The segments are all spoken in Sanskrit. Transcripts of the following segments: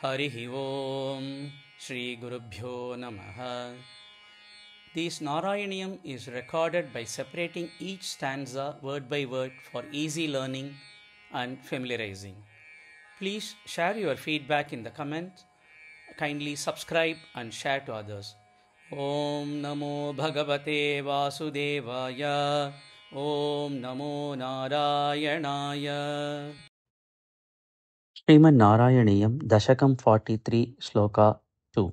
Harihi Om Shri Gurubhyo Namaha. This Narayaniyam is recorded by separating each stanza word by word for easy learning and familiarizing. Please share your feedback in the comment. Kindly subscribe and share to others. Om Namo Bhagavate Vasudevaya. Om Namo Narayanaya. श्रीमन्नारायणीयं दशकं 43 श्लोका 2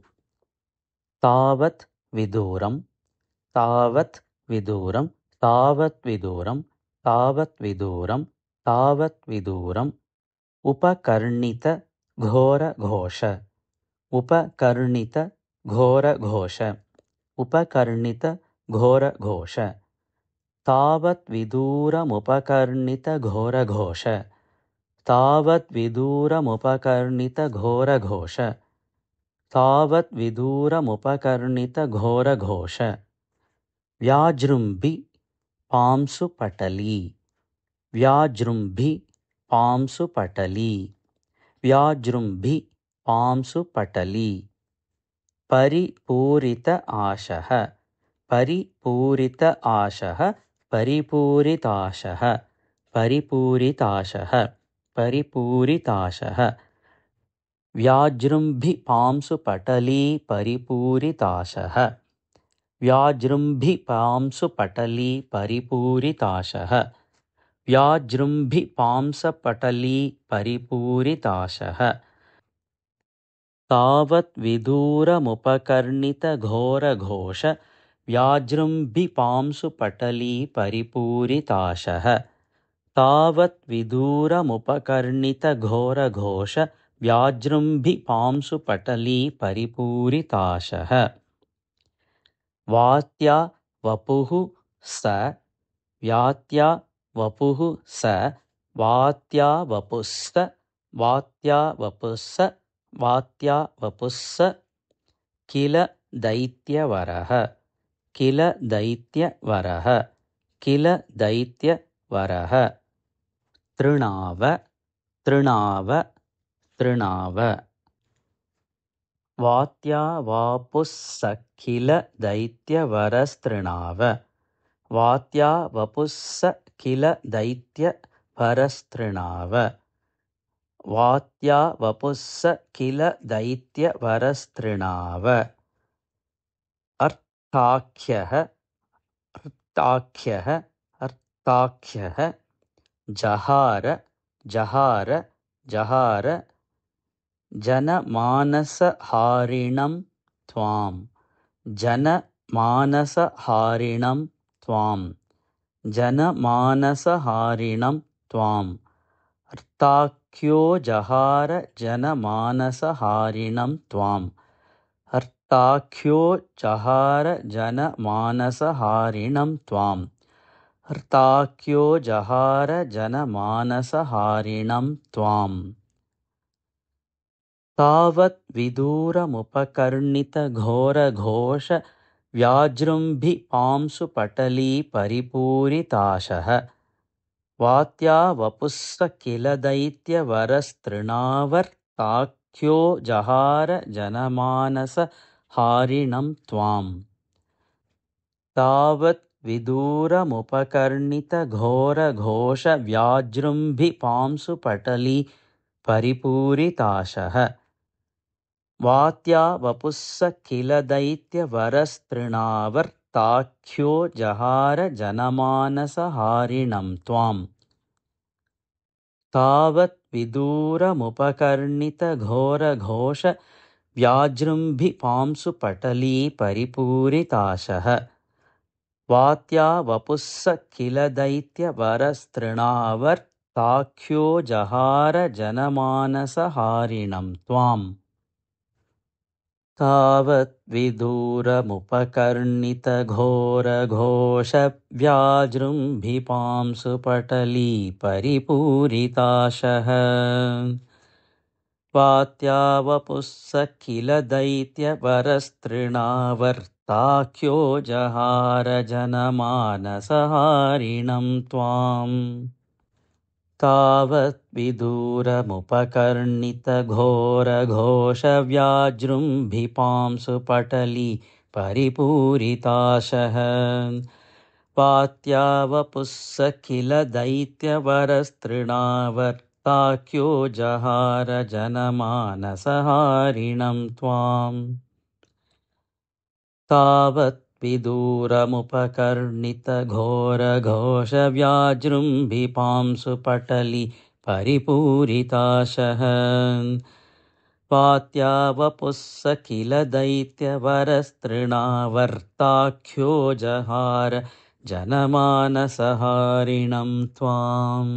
तावत् विदूरं तावत् विदूरं तावत् विदूरं तावत् विदूरं तावत् विदूरम् उपकर्णित घोरघोष उपकर्णित घोरघोष उपकर्णित घोरघोष तावत् विदूरमुपकर्णित घोरघोष तावत् विदूरमुपकर्णित घोरघोष तावत् विदूरमुपकर्णित घोरघोष व्याजृम्भि पांसु पटली व्याजृम्भि पांसु पटली व्याजृम्भि पांसु पटली परिपूरित आशः परिपूरित आशः परिपूरिताशः परिपूरिताशः परिपूरिताशः व्याजृम्भि पांसु पटली परिपूरिताशः व्याजृम्भि पांसु पटली परिपूरिताशः व्याजृम्भि पांसपटली परिपूरिताशः तावत् विदूरमुपकर्णित घोरघोष व्याजृम्भि पांसु पटली परिपूरिताशः तावत् विदूरमुपकर्णित घोरघोष व्याजृम्भि पांसु पटली परिपूरिताशः वात्या वपुः स व्यात्या वपुः स वात्या वपुस्स वात्या वपुस्स वात्या वपुस्स किल दैत्यवरः किल दैत्यवरः किल दैत्यवरः तृणाव तृणाव तृणाव वात्या वापुस्स किल दैत्यवरस्तृणाव वात्या वपुस्स किल दैत्यवरस्तृणाव वात्या वपुस्स किल दैत्यवरस्तृणाव अर्थाख्यः अर्थाख्यः अर्थाख्यः जहार जहार जहार जनमानसहारिणं त्वां जनमानसहारिणं त्वां जनमानसहारिणं त्वाम् अर्थाख्यो जहार जनमानसहारिणं त्वाम् अर्थाख्यो जहार जनमानसहारिणं त्वाम् अर्थाख्यो जहार जनमानसहारिणं त्वाम् तावत् विदूरमुपकर्णित घोरघोष व्याजृम्भि पांसु पटली परिपूरिताशः वात्या वपुस्स किल दैत्यवरस्तृणावर्ताख्यो जहार जनमानसहारिणं त्वाम् तावत् विदूरमुपकर्णित घोरघोष व्याजृम्भि पांसु पटली परिपूरिताशः वात्या वपुस्स किल दैत्यवरस्तृणावर्ताख्यो जहार जनमानसहारिणं त्वाम् तावत् विदूरमुपकर्णित घोरघोष व्याजृम्भि पांसु पटली परिपूरिताशः वात्या वपुस्स किल दैत्यवरस्तृणावर्ताख्यो जहार जनमानसहारिणं त्वाम् तावत् विदूरमुपकर्णित घोरघोष व्याजृम्भि पांसु पटली परिपूरिताशः वात्या वपुस्स किल दैत्यवरस्तृणावर्ताख्यो जहार जनमानसहारिणं त्वाम् तावत् विदूरमुपकर्णितघोरघोषव्याजृम्भिपांसु पटली परिपूरिताशः पात्यावपुस्स किल दैत्यवरस्तृणावर्ताख्यो जहार जनमानसहारिणं त्वाम् तावत् विदूरमुपकर्णितघोरघोषव्याजृम्भिपांसु पटली परिपूरिताशः पात्यावपुस्स किल दैत्यवरस्तृणावर्ताख्यो जहार जनमानसहारिणं त्वाम्